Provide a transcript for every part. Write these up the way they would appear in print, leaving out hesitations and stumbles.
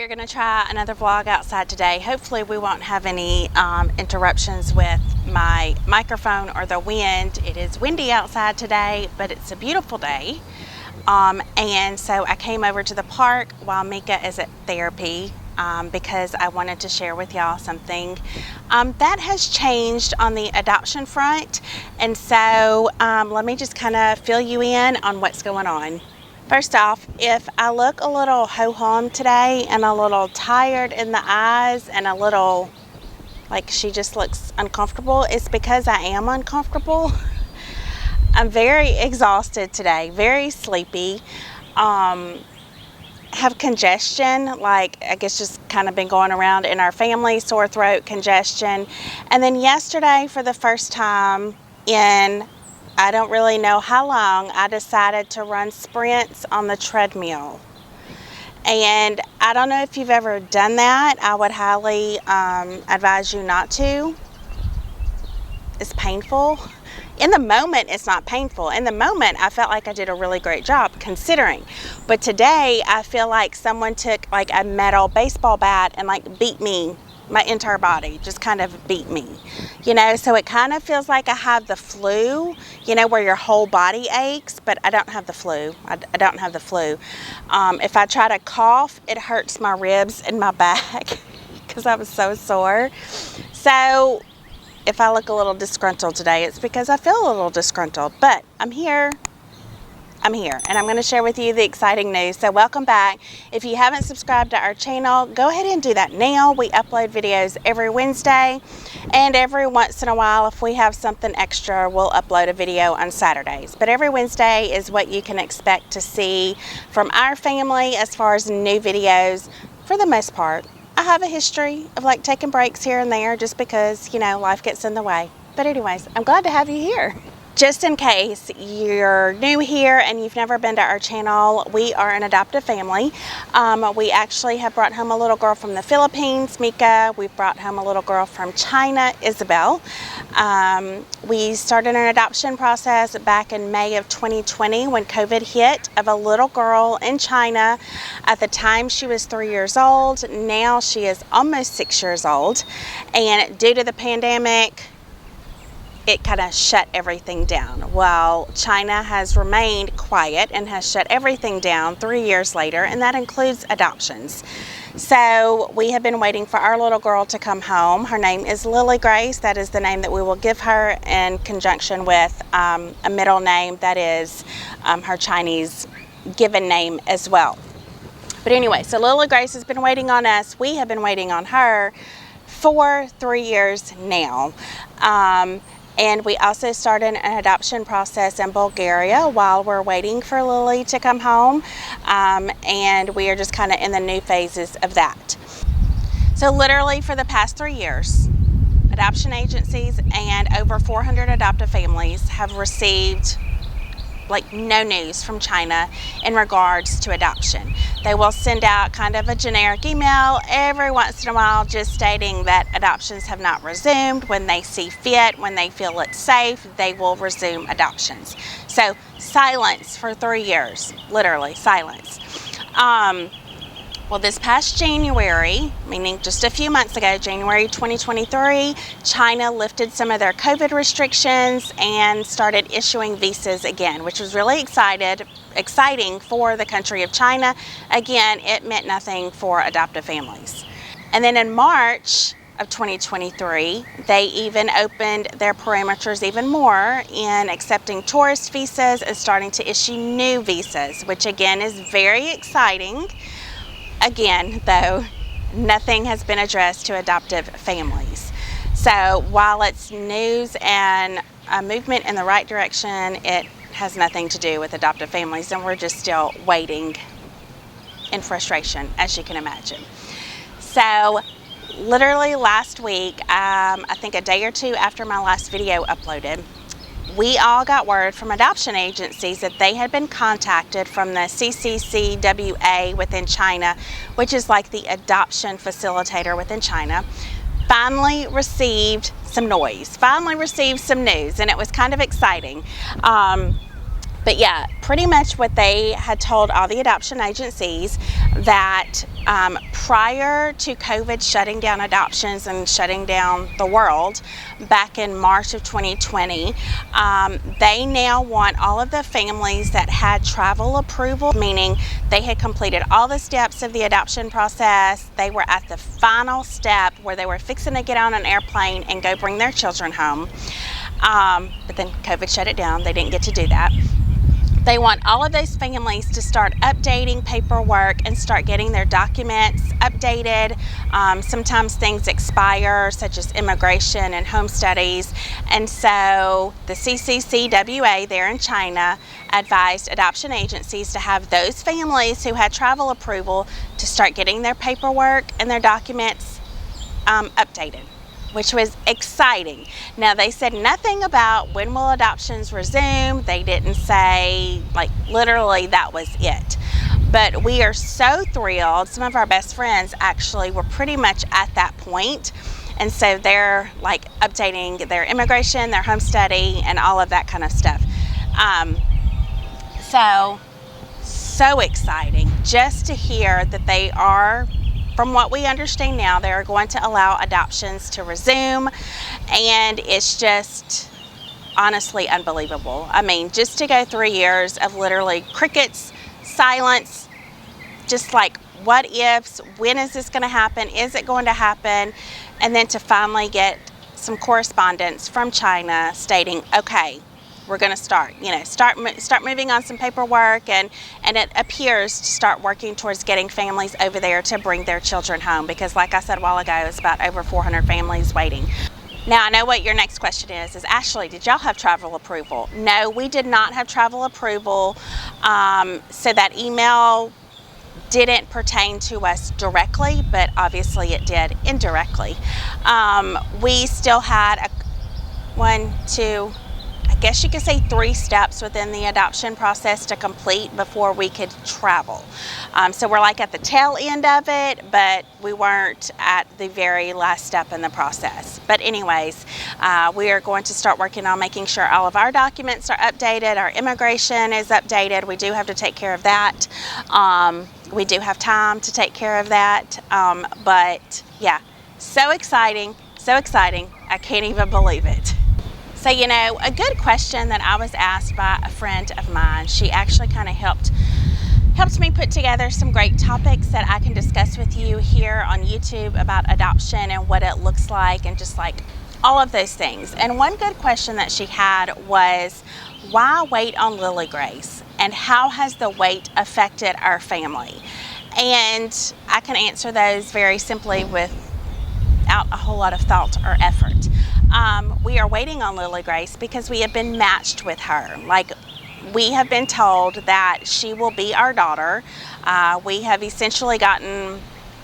we're going to try another vlog outside today. Hopefully we won't have any interruptions with my microphone or the wind. It is windy outside today, but it's a beautiful day. And so I came over to the park while Mika is at therapy because I wanted to share with y'all something that has changed on the adoption front. And so let me just kind of fill you in on what's going on. First off, if I look a little ho-hum today and a little tired in the eyes and a little like she just looks uncomfortable, it's because I am uncomfortable. I'm very exhausted today, very sleepy, have congestion, like I guess just kind of been going around in our family, sore throat, congestion. And then yesterday, for the first time in I don't really know how long, I decided to run sprints on the treadmill. And I don't know if you've ever done that. I would highly advise you not to. It's painful. In the moment, it's not painful. In the moment, I felt like I did a really great job considering. But today, I feel like someone took like a metal baseball bat and like beat me. My entire body just kind of beat me, you know, so it kind of feels like I have the flu, you know, where your whole body aches, but I don't have the flu. I don't have the flu. If I try to cough, it hurts my ribs and my back because I was so sore. So if I look a little disgruntled today, it's because I feel a little disgruntled, but I'm here, and I'm going to share with you the exciting news. So welcome back. If you haven't subscribed to our channel, go ahead and do that now. We upload videos every Wednesday, and every once in a while, if we have something extra, we'll upload a video on Saturdays. But every Wednesday is what you can expect to see from our family as far as new videos for the most part. I have a history of like taking breaks here and there just because, you know, life gets in the way. But anyways, I'm glad to have you here. Just in case you're new here and you've never been to our channel, we are an adoptive family. We actually have brought home a little girl from the Philippines, Mika. We've brought home a little girl from China, Isabel. We started an adoption process back in May of 2020 when COVID hit, of a little girl in China. At the time she was 3 years old. Now she is almost 6 years old. And due to the pandemic, it kind of shut everything down. While China has remained quiet and has shut everything down 3 years later, and that includes adoptions. So we have been waiting for our little girl to come home. Her name is Lily Grace. That is the name that we will give her in conjunction with a middle name that is her Chinese given name as well. But anyway, so Lily Grace has been waiting on us. We have been waiting on her for 3 years now. And we also started an adoption process in Bulgaria while we're waiting for Lily to come home. And we are just kind of in the new phases of that. So literally for the past 3 years, adoption agencies and over 400 adoptive families have received like no news from China in regards to adoption. They will send out kind of a generic email every once in a while just stating that adoptions have not resumed. When they see fit, when they feel it's safe, they will resume adoptions. So silence for 3 years, literally silence. Well, this past January, meaning just a few months ago, January 2023, China lifted some of their COVID restrictions and started issuing visas again, which was really exciting for the country of China. Again, it meant nothing for adoptive families. And then in March of 2023, they even opened their parameters even more in accepting tourist visas and starting to issue new visas, which again is very exciting. Again, though, nothing has been addressed to adoptive families. So while it's news and a movement in the right direction, it has nothing to do with adoptive families, and we're just still waiting in frustration, as you can imagine. So literally last week, I think a day or two after my last video uploaded, we all got word from adoption agencies that they had been contacted from the CCCWA within China, which is like the adoption facilitator within China, finally received some news, and it was kind of exciting. But yeah, pretty much what they had told all the adoption agencies that prior to COVID shutting down adoptions and shutting down the world back in March of 2020, they now want all of the families that had travel approval, meaning they had completed all the steps of the adoption process. They were at the final step where they were fixing to get on an airplane and go bring their children home. But then COVID shut it down. They didn't get to do that. They want all of those families to start updating paperwork and start getting their documents updated. Sometimes things expire, such as immigration and home studies. And so the CCCWA there in China advised adoption agencies to have those families who had travel approval to start getting their paperwork and their documents updated, which was exciting. Now, they said nothing about when will adoptions resume. They didn't say, like, literally that was it. But we are so thrilled. Some of our best friends actually were pretty much at that point. And so they're like updating their immigration, their home study, and all of that kind of stuff. So exciting just to hear that they are, from what we understand now, they are going to allow adoptions to resume, and it's just honestly unbelievable. I mean, just to go 3 years of literally crickets, silence, just like what ifs, when is this going to happen, is it going to happen, and then to finally get some correspondence from China stating, okay, we're going to start moving on some paperwork, and it appears to start working towards getting families over there to bring their children home, because like I said a while ago, it's about over 400 families waiting. Now, I know what your next question is Ashley, did y'all have travel approval? No, we did not have travel approval, so that email didn't pertain to us directly, but obviously it did indirectly. We still had I guess you could say 3 steps within the adoption process to complete before we could travel. So we're like at the tail end of it, but we weren't at the very last step in the process. But anyways, we are going to start working on making sure all of our documents are updated, our immigration is updated. We do have to take care of that. We do have time to take care of that. But yeah, so exciting, I can't even believe it. So, a good question that I was asked by a friend of mine, she actually kind of helped me put together some great topics that I can discuss with you here on YouTube about adoption and what it looks like and just like all of those things. And one good question that she had was, why wait on Lily Grace? And how has the wait affected our family? And I can answer those very simply without a whole lot of thought or effort. We are waiting on Lily Grace because we have been matched with her. Like, we have been told that she will be our daughter. We have essentially gotten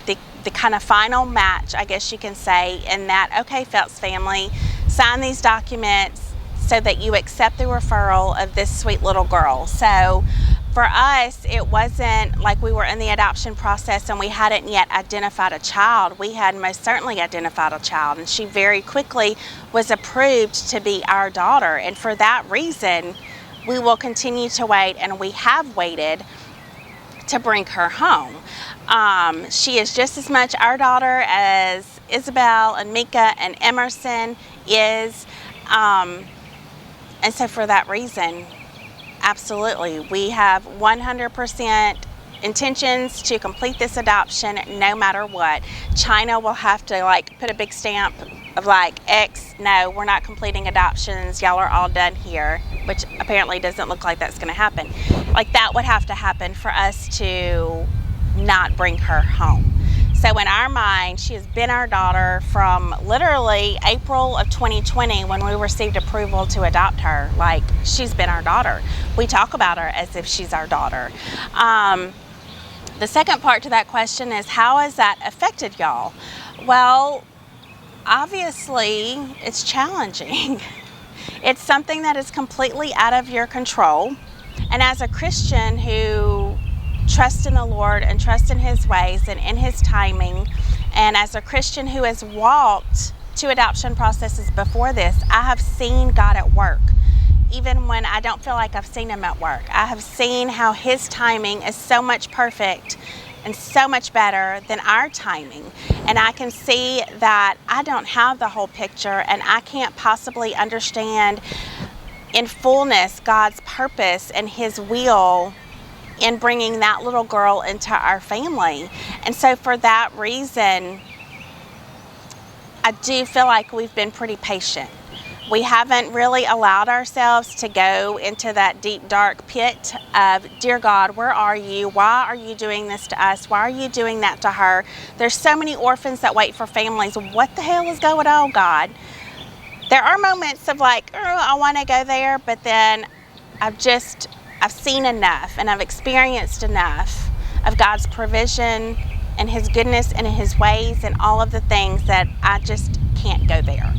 the kind of final match, I guess you can say, in that, okay, Phelps family, sign these documents so that you accept the referral of this sweet little girl. So for us, it wasn't like we were in the adoption process and we hadn't yet identified a child. We had most certainly identified a child, and she very quickly was approved to be our daughter. And for that reason, we will continue to wait, and we have waited to bring her home. She is just as much our daughter as Isabel and Mika and Emerson is. And so for that reason, absolutely, we have 100% intentions to complete this adoption no matter what. China will have to put a big stamp of X, no, we're not completing adoptions, y'all are all done here, which apparently doesn't look like that's going to happen. That would have to happen for us to not bring her home. So in our mind, she has been our daughter from literally April of 2020 when we received approval to adopt her. She's been our daughter. We talk about her as if she's our daughter. The second part to that question is, how has that affected y'all? Well, obviously, it's challenging. It's something that is completely out of your control. And as a Christian who trust in the Lord and trust in His ways and in His timing, and as a Christian who has walked 2 adoption processes before this, I have seen God at work. Even when I don't feel like I've seen Him at work, I have seen how His timing is so much perfect and so much better than our timing. And I can see that I don't have the whole picture, and I can't possibly understand in fullness God's purpose and His will in bringing that little girl into our family. And so for that reason, I do feel like we've been pretty patient. We haven't really allowed ourselves to go into that deep, dark pit of, dear God, where are you? Why are you doing this to us? Why are you doing that to her? There's so many orphans that wait for families. What the hell is going on, God? There are moments of like, oh, I want to go there, but then I've seen enough and I've experienced enough of God's provision and His goodness and His ways and all of the things that I just can't go there.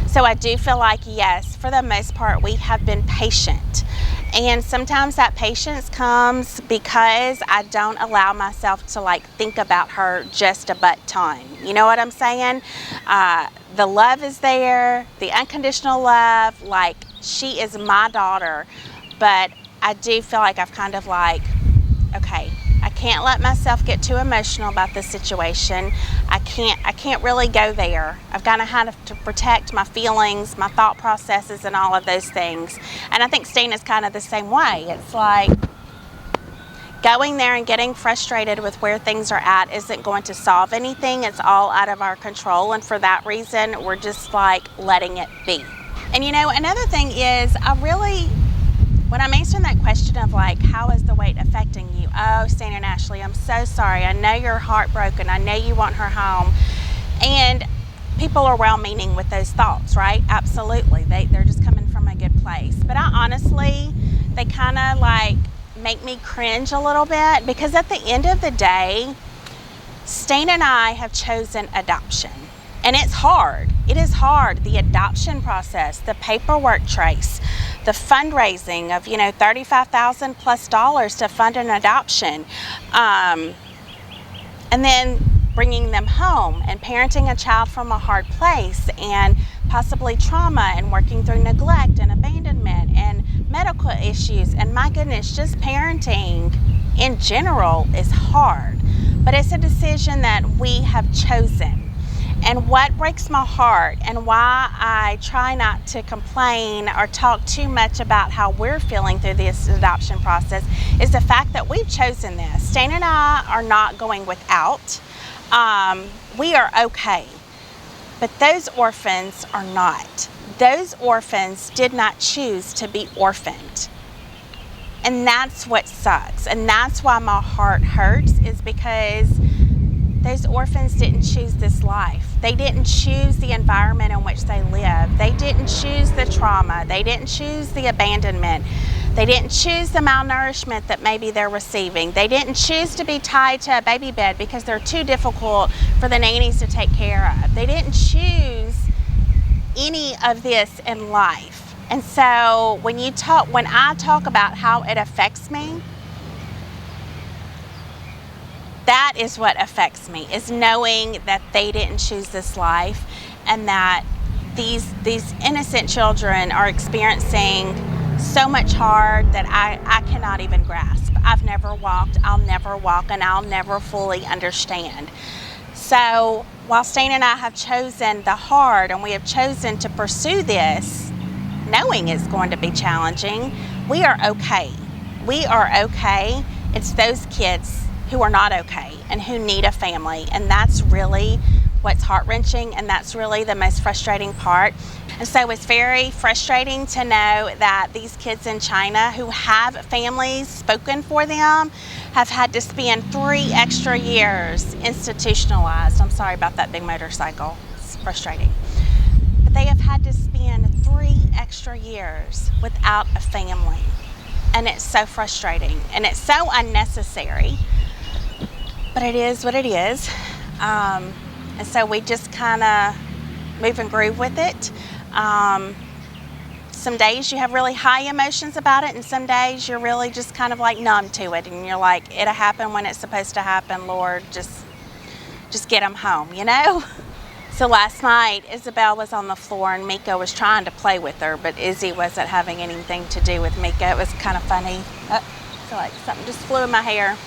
So I do feel like, yes, for the most part, we have been patient. And sometimes that patience comes because I don't allow myself to like think about her just a butt ton. You know what I'm saying? The love is there, the unconditional love, like she is my daughter. But I do feel like I've kind of like, okay, I can't let myself get too emotional about this situation. I can't really go there. I've got to have to protect my feelings, my thought processes, and all of those things. And I think Stina's kind of the same way. It's like going there and getting frustrated with where things are at isn't going to solve anything. It's all out of our control. And for that reason, we're just like letting it be. And you know, another thing is when I'm answering that question of like, how is the weight affecting you? Oh, Stan and Ashley, I'm so sorry. I know you're heartbroken. I know you want her home. And people are well-meaning with those thoughts, right? Absolutely. They're just coming from a good place. But I honestly, they kind of like make me cringe a little bit, because at the end of the day, Stan and I have chosen adoption. And it's hard. It is hard. The adoption process, the paperwork trace, the fundraising of, $35,000 plus to fund an adoption. And then bringing them home and parenting a child from a hard place and possibly trauma and working through neglect and abandonment and medical issues. And my goodness, just parenting in general is hard. But it's a decision that we have chosen. And what breaks my heart and why I try not to complain or talk too much about how we're feeling through this adoption process is the fact that we've chosen this. Stan and I are not going without. We are okay. But those orphans are not. Those orphans did not choose to be orphaned. And that's what sucks. And that's why my heart hurts, is because those orphans didn't choose this life. They didn't choose the environment in which they live. They didn't choose the trauma. They didn't choose the abandonment. They didn't choose the malnourishment that maybe they're receiving. They didn't choose to be tied to a baby bed because they're too difficult for the nannies to take care of. They didn't choose any of this in life. And so when I talk about how it affects me, that is what affects me, is knowing that they didn't choose this life and that these innocent children are experiencing so much hard that I cannot even grasp. I've never walked, I'll never walk, and I'll never fully understand. So while Stan and I have chosen the hard and we have chosen to pursue this, knowing it's going to be challenging, we are okay. We are okay. It's those kids who are not okay and who need a family. And that's really what's heart-wrenching, and that's really the most frustrating part. And so it's very frustrating to know that these kids in China who have families spoken for them have had to spend 3 extra years institutionalized. I'm sorry about that big motorcycle. It's frustrating. But they have had to spend 3 extra years without a family. And it's so frustrating and it's so unnecessary. But it is what it is. And so we just kind of move and groove with it. Some days you have really high emotions about it, and some days you're really just kind of like numb to it, and you're like, it'll happen when it's supposed to happen, Lord, just get them home, you know? So last night, Isabel was on the floor and Mika was trying to play with her, but Izzy wasn't having anything to do with Mika. It was kind of funny. I feel like something just flew in my hair.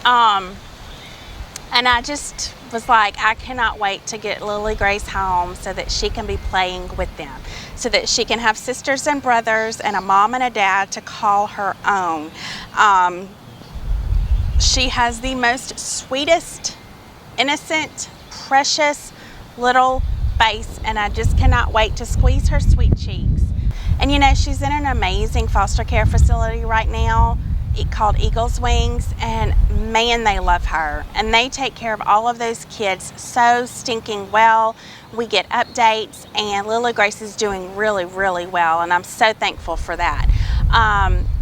And I just was like, I cannot wait to get Lily Grace home so that she can be playing with them, so that she can have sisters and brothers and a mom and a dad to call her own. She has the most sweetest, innocent, precious little face, and I just cannot wait to squeeze her sweet cheeks. And you know, she's in an amazing foster care facility right now called Eagle's Wings, and man, they love her and they take care of all of those kids so stinking well. We get updates, and Lily Grace is doing really, really well, and I'm so thankful for that.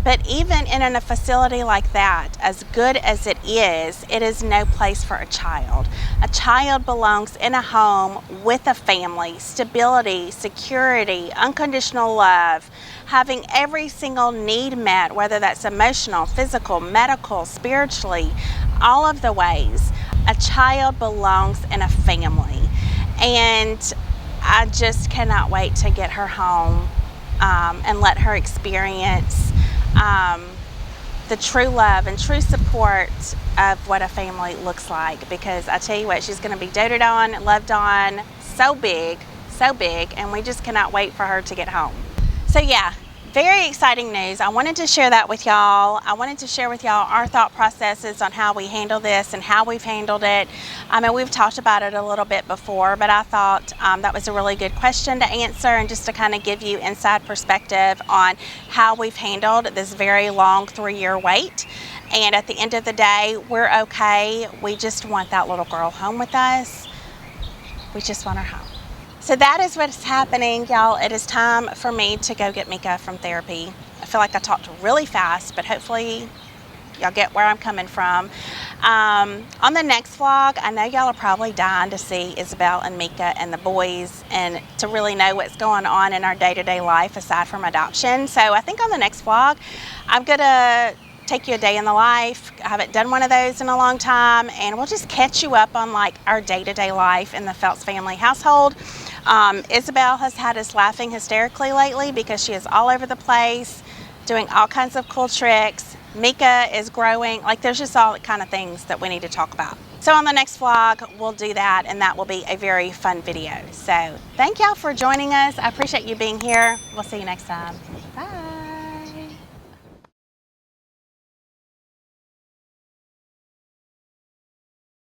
But even in a facility like that, as good as it is no place for a child. A child belongs in a home with a family, stability, security, unconditional love, having every single need met, whether that's emotional, physical, medical, spiritually, all of the ways. A child belongs in a family. And I just cannot wait to get her home and let her experience the true love and true support of what a family looks like, because I tell you what, she's going to be doted on, loved on, so big, and we just cannot wait for her to get home. So yeah, very exciting news. I wanted to share that with y'all. I wanted to share with y'all our thought processes on how we handle this and how we've handled it. I mean, we've talked about it a little bit before, but I thought that was a really good question to answer, and just to kind of give you inside perspective on how we've handled this very long 3-year wait. And at the end of the day, we're okay. We just want that little girl home with us. We just want her home. So that is what's happening, y'all. It is time for me to go get Mika from therapy. I feel like I talked really fast, but hopefully y'all get where I'm coming from. On the next vlog, I know y'all are probably dying to see Isabel and Mika and the boys, and to really know what's going on in our day-to-day life aside from adoption. So I think on the next vlog, I'm gonna take you a day in the life. I haven't done one of those in a long time, and we'll just catch you up on like our day-to-day life in the Phelps family household. Isabel has had us laughing hysterically lately because she is all over the place doing all kinds of cool tricks. Mika is growing. Like, there's just all kind of things that we need to talk about. So on the next vlog, we'll do that, and that will be a very fun video. So thank y'all for joining us. I appreciate you being here. We'll see you next time. Bye.